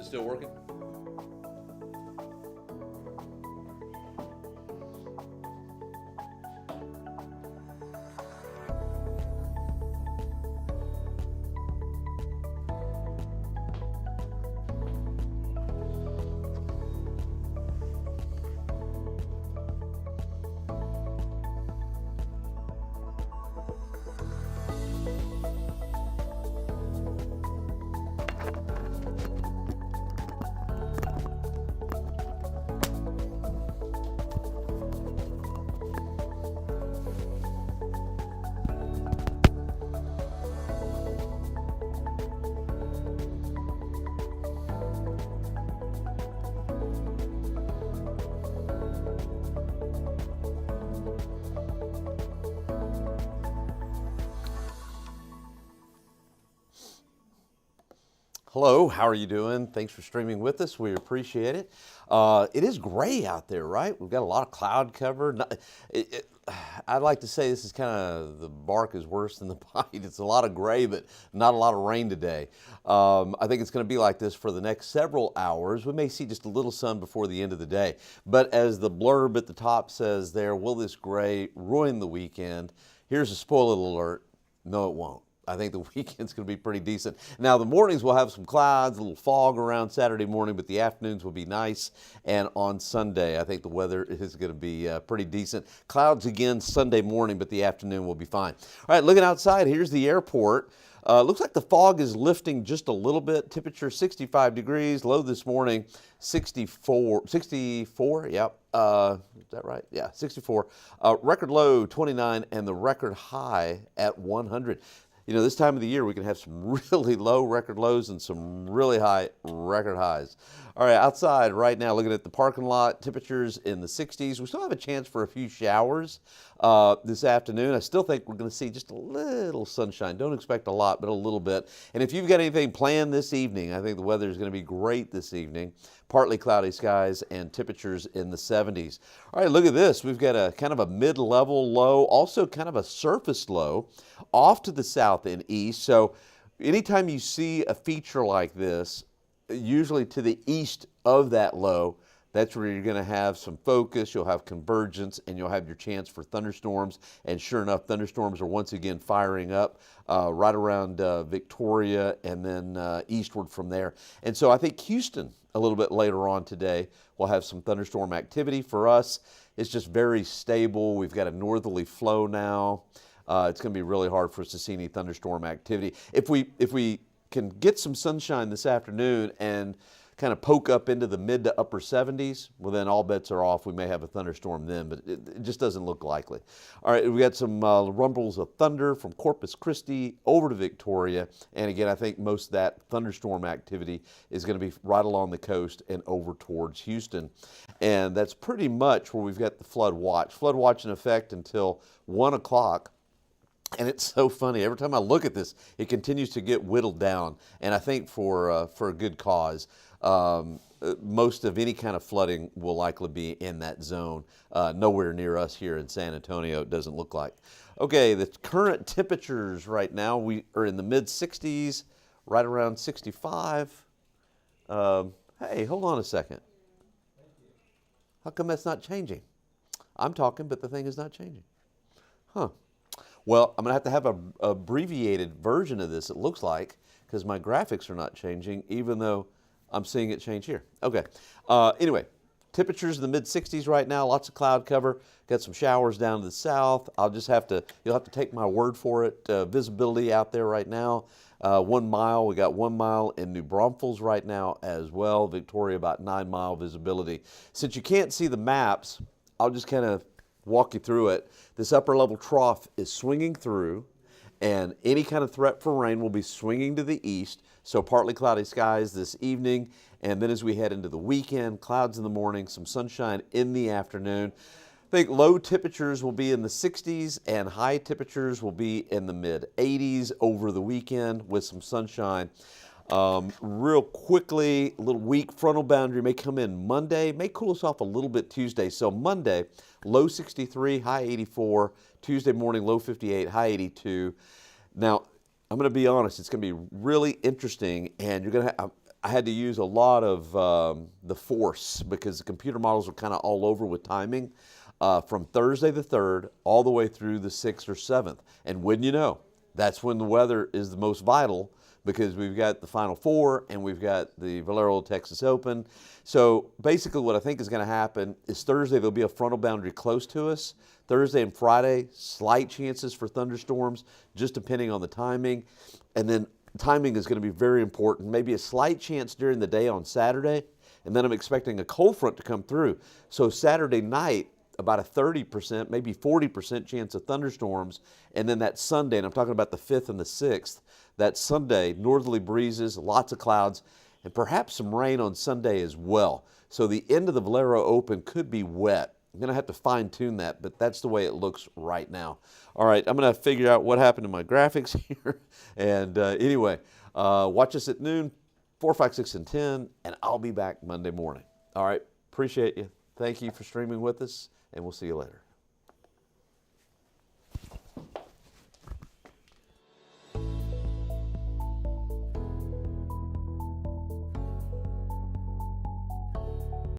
still working? Hello, how are you doing? Thanks for streaming with us. We appreciate it. It is gray out there, right? We've got a lot of cloud cover. I'd like to say this is kind of, the bark is worse than the bite. It's a lot of gray, but not a lot of rain today. I think it's going to be like this for the next several hours. We may see just a little sun before the end of the day. But as the blurb at the top says there, will this gray ruin the weekend? Here's a spoiler alert. No, it won't. I think the weekend's going to be pretty decent. Now, the mornings will have some clouds, a little fog around Saturday morning, but the afternoons will be nice. And on Sunday, I think the weather is going to be pretty decent. Clouds again Sunday morning, but the afternoon will be fine. All right, looking outside, here's the airport. Looks like the fog is lifting just a little bit. Temperature 65 degrees. Low this morning 64, yep. Is that right? Yeah, 64. Record low 29 and the record high at 100. You know, this time of the year, we can have some really low record lows and some really high record highs. All right, outside right now, looking at the parking lot, temperatures in the 60s. We still have a chance for a few showers this afternoon. I still think we're going to see just a little sunshine. Don't expect a lot, but a little bit. And if you've got anything planned this evening, I think the weather is going to be great this evening. Partly cloudy skies and temperatures in the 70s. All right, look at this. We've got a kind of a mid-level low, also kind of a surface low off to the south and east. So anytime you see a feature like this, usually to the east of that low, that's where you're going to have some focus, you'll have convergence, and you'll have your chance for thunderstorms. And sure enough, thunderstorms are once again firing up right around Victoria and then eastward from there. And so I think Houston, a little bit later on today, will have some thunderstorm activity. For us, it's just very stable. We've got a northerly flow now. It's going to be really hard for us to see any thunderstorm activity. If we can get some sunshine this afternoon and kind of poke up into the mid to upper 70s, well, then all bets are off. We may have a thunderstorm then, but it just doesn't look likely. All right, we got some rumbles of thunder from Corpus Christi over to Victoria. And again, I think most of that thunderstorm activity is going to be right along the coast and over towards Houston. And that's pretty much where we've got the flood watch. Flood watch in effect until 1 o'clock. And it's so funny. Every time I look at this, it continues to get whittled down. And I think for a good cause. Most of any kind of flooding will likely be in that zone. Nowhere near us here in San Antonio, it doesn't look like. Okay, the current temperatures right now, we are in the mid-60s, right around 65. Hey, hold on a second. How come that's not changing? I'm talking, but the thing is not changing. Huh. Well, I'm going to have an abbreviated version of this, it looks like, because my graphics are not changing, even though I'm seeing it change here. Okay. Anyway, temperatures in the mid-60s right now, lots of cloud cover. Got some showers down to the south. You'll have to take my word for it. Visibility out there right now, 1 mile. We got 1 mile in New Braunfels right now as well. Victoria, about 9-mile visibility. Since you can't see the maps, I'll just kind of walk you through it. This upper level trough is swinging through, and any kind of threat for rain will be swinging to the east. So partly cloudy skies this evening, and then as we head into the weekend, clouds in the morning, some sunshine in the afternoon. I think low temperatures will be in the 60s and high temperatures will be in the mid-80s over the weekend with some sunshine. Real quickly, a little weak frontal boundary may come in Monday, may cool us off a little bit Tuesday. So Monday, low 63, high 84. Tuesday morning, low 58, high 82. Now, I'm going to be honest, it's going to be really interesting, and you're going to have, I had to use a lot of the force because the computer models were kind of all over with timing from Thursday the 3rd all the way through the 6th or 7th. And wouldn't you know, that's when the weather is the most vital because we've got the Final Four and we've got the Valero Texas Open. So basically what I think is going to happen is Thursday there'll be a frontal boundary close to us. Thursday and Friday, slight chances for thunderstorms, just depending on the timing. And then timing is going to be very important. Maybe a slight chance during the day on Saturday, and then I'm expecting a cold front to come through. So Saturday night, about a 30%, maybe 40% chance of thunderstorms. And then that Sunday, and I'm talking about the 5th and the 6th, that Sunday, northerly breezes, lots of clouds, and perhaps some rain on Sunday as well. So the end of the Valero Open could be wet. I'm going to have to fine tune that, but that's the way it looks right now. All right, I'm going to figure out what happened to my graphics here. And anyway, watch us at noon, 4, 5, 6, and 10, and I'll be back Monday morning. All right, appreciate you. Thank you for streaming with us, and we'll see you later.